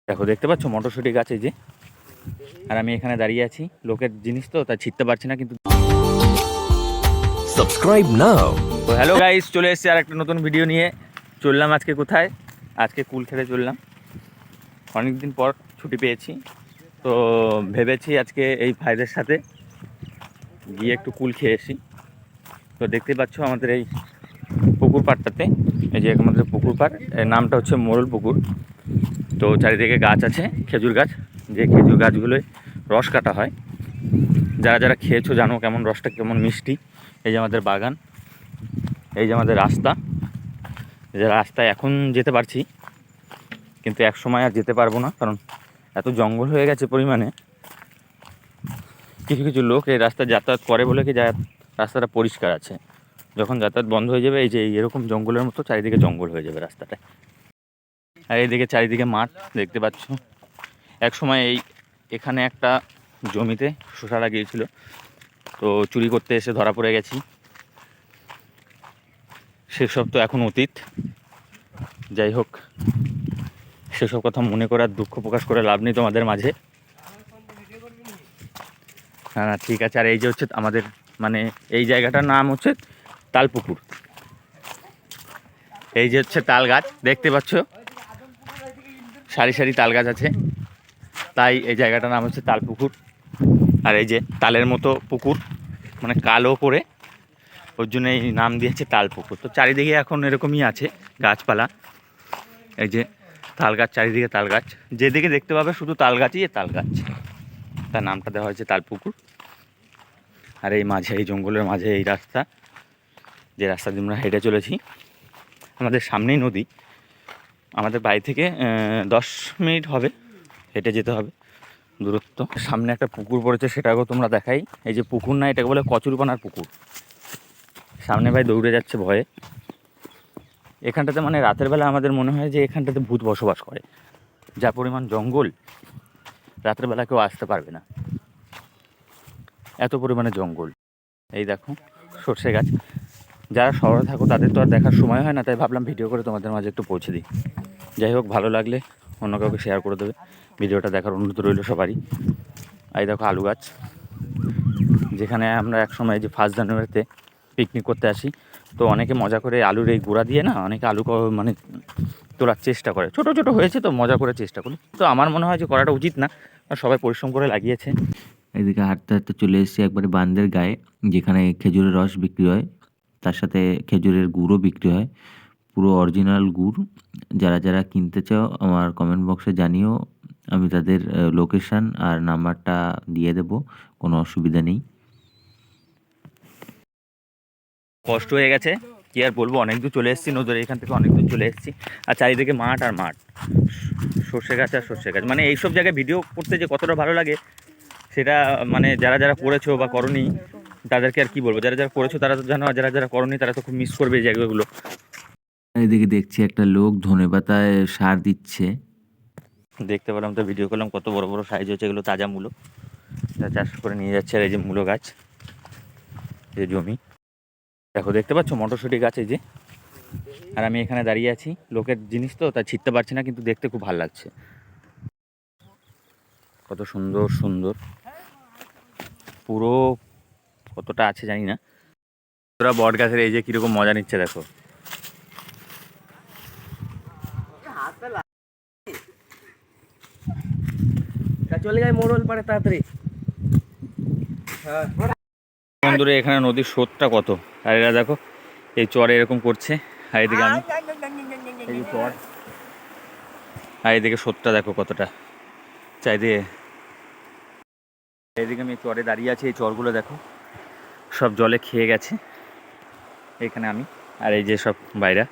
দেখো, দেখতে পাচ্ছ মটরশুঁটি গাছ এই যে, আর আমি এখানে দাঁড়িয়ে আছি। লোকের জিনিস তো তাই ছিটতে পারছি না, কিন্তু সাবস্ক্রাইব নাও। তো হ্যালো গাইস, চলে এসেছি আর একটা নতুন ভিডিও নিয়ে। চললাম আজকে কোথায়? আজকে কুল খেতে চললাম। অনেক দিন পর ছুটি পেয়েছি, তো ভেবেছি আজকে এই ভাইদের সাথে গিয়ে একটু কুল খেয়ে এসি। তো দেখতে পাচ্ছ আমাদের এই পুকুর পাড়টাতে, এই যে আমাদের পুকুর পাড়, এর নামটা হচ্ছে মোরল পুকুর। তো চারিদিকে গাছ আছে, খেজুর গাছ, যে খেজুর গাছগুলোয় রস কাটা হয়। যারা যারা খেয়েছো জানো কেমন রসটা কেমন মিষ্টি। এই যে আমাদের বাগান, এই যে আমাদের রাস্তা। যে রাস্তায় এখন যেতে পারছি, কিন্তু এক সময় আর যেতে পারবো না, কারণ এত জঙ্গল হয়ে গেছে পরিমাণে। কিছু কিছু লোক এই রাস্তায় যাতায়াত করে বলে কি রাস্তাটা পরিষ্কার আছে। যখন যাতায়াত বন্ধ হয়ে যাবে, এই যে এরকম জঙ্গলের মতো চারিদিকে জঙ্গল হয়ে যাবে রাস্তাটায়। আর এইদিকে চারিদিকে মাঠ দেখতে পাচ্ছ। এক সময় এখানে একটা জমিতে শসা লাগিয়েছিল, তো চুরি করতে এসে ধরা পড়ে গেছি। সেসব তো এখন অতীত। যাই হোক, সেসব কথা মনে করে আর দুঃখ প্রকাশ করে লাভ নেই তোমাদের মাঝে। না ঠিক আছে। আর এই যে হচ্ছে আমাদের মানে এই জায়গাটার নাম হচ্ছে তালপুকুর। এই যে হচ্ছে তাল গাছ দেখতে পাচ্ছ, সারি সারি তাল গাছ আছে, তাই এই জায়গাটার নাম হচ্ছে তালপুকুর। আর এই যে তালের মতো পুকুর, মানে কালো করে, ওর জন্য এই নাম দিয়েছে তালপুকুর। তো চারিদিকে এখন এরকমই আছে গাছপালা। এই যে তাল গাছ, চারিদিকে তাল গাছ, যেদিকে দেখতে পাবে শুধু তাল গাছই তাল গাছ, তার নামটা দেওয়া হয়েছে তালপুকুর। আর এই মাঝে, এই জঙ্গলের মাঝে এই রাস্তা, যে রাস্তা দিয়ে আমরা হেঁটে চলেছি। আমাদের সামনেই নদী, আমাদের বাড়ি থেকে 10 মিনিট হবে হেঁটে যেতে হবে দূরত্ব। সামনে একটা পুকুর পড়েছে, সেটাকেও তোমরা দেখাই। এই যে পুকুর না, এটাকে বলে কচুরিপানার পুকুর। সামনে ভাই দৌড়ে যাচ্ছে ভয়ে। এখানটাতে মানে রাতের বেলা আমাদের মনে হয় যে এখানটাতে ভূত বসবাস করে। যা পরিমাণ জঙ্গল, রাতের বেলা কেউ আসতে পারবে না, এত পরিমাণে জঙ্গল। এই দেখো সর্ষে গাছ। যারা শহরে থাকো তাদের তো আর দেখার সময় হয় না, তাই ভাবলাম ভিডিও করে তোমাদের মাঝে একটু পৌঁছে দিই। যাই হোক, ভালো লাগলে অন্য কাউকে শেয়ার করে দেবে। ভিডিওটা দেখার অনুরোধ রইল সবারই। এই দেখো আলু গাছ, যেখানে আমরা একসময় যে 1 জানুয়ারিতে পিকনিক করতে আসি, তো অনেকে মজা করে আলুর এই গুঁড়া দিয়ে না, অনেকে আলু মানে তোলার চেষ্টা করে। ছোট ছোট হয়েছে তো মজা করে চেষ্টা করি, তো আমার মনে হয় যে করাটা উচিত না, সবাই পরিশ্রম করে লাগিয়েছে। এদিকে হাঁটতে হাঁটতে চলে এসেছি একবারে বান্দের গায়ে, যেখানে খেজুরের রস বিক্রি হয়, তার সাথে খেজুরের গুড়ও বিক্রি হয়, পুরো অরিজিনাল গুড়। যারা যারা কিনতে চাও আমার কমেন্ট বক্সে জানিও, আমি তাদের লোকেশান আর নাম্বারটা দিয়ে দেব, কোনো অসুবিধা নেই। কষ্ট হয়ে গেছে, কি আর বলবো, অনেক দূর চলে এসেছি, নদীর এখান থেকে অনেক দূর চলে এসেছি। আর চারিদিকে মাঠ আর মাঠ, সর্ষে গাছ আর সর্ষে গাছ। মানে এইসব জায়গায় ভিডিও করতে যে কতটা ভালো লাগে, সেটা মানে যারা যারা করেছো বা করনি তাদেরকে আর কি বলবো। যারা যারা করেছো তারা তো জানো, আর যারা যারা করনি তারা তো খুব মিস করবে এই জায়গাগুলো। এদিকে দেখছি একটা লোক ধনেপাতায় সার দিচ্ছে। দেখতে পেলাম তো, ভিডিও করলাম, কত বড় বড় সাইজ হচ্ছে। এগুলো তাজা মূলো, যা চাষ করে নিয়ে যাচ্ছে। আর এই যে মূলো গাছ, এই জমি দেখো, দেখতে পাচ্ছ মটরশুঁটি গাছ এই যে, আর আমি এখানে দাঁড়িয়ে আছি। লোকের জিনিস তো তাই ছিটতে পারছি না, কিন্তু দেখতে খুব ভালো লাগছে। কত সুন্দর সুন্দর, পুরো কতটা আছে জানি না। তোরা বট গাছের এই যে কিরকম মজা নিচ্ছে দেখো। চলে যায় মোড়ল পারে তাড়াতাড়ি। বন্ধুরা, এখানে নদীর স্রোতটা কত, আর এরা দেখো এই চরে এরকম করছে। আর এদিকে আমি, এই যে চর, আর এদিকে স্রোতটা দেখো কতটা চারিদিকে। এইদিকে আমি চরে দাঁড়িয়ে আছি, এই চরগুলো দেখো সব জলে খেয়ে গেছে। এখানে আমি আর এই যে সব বাইরা,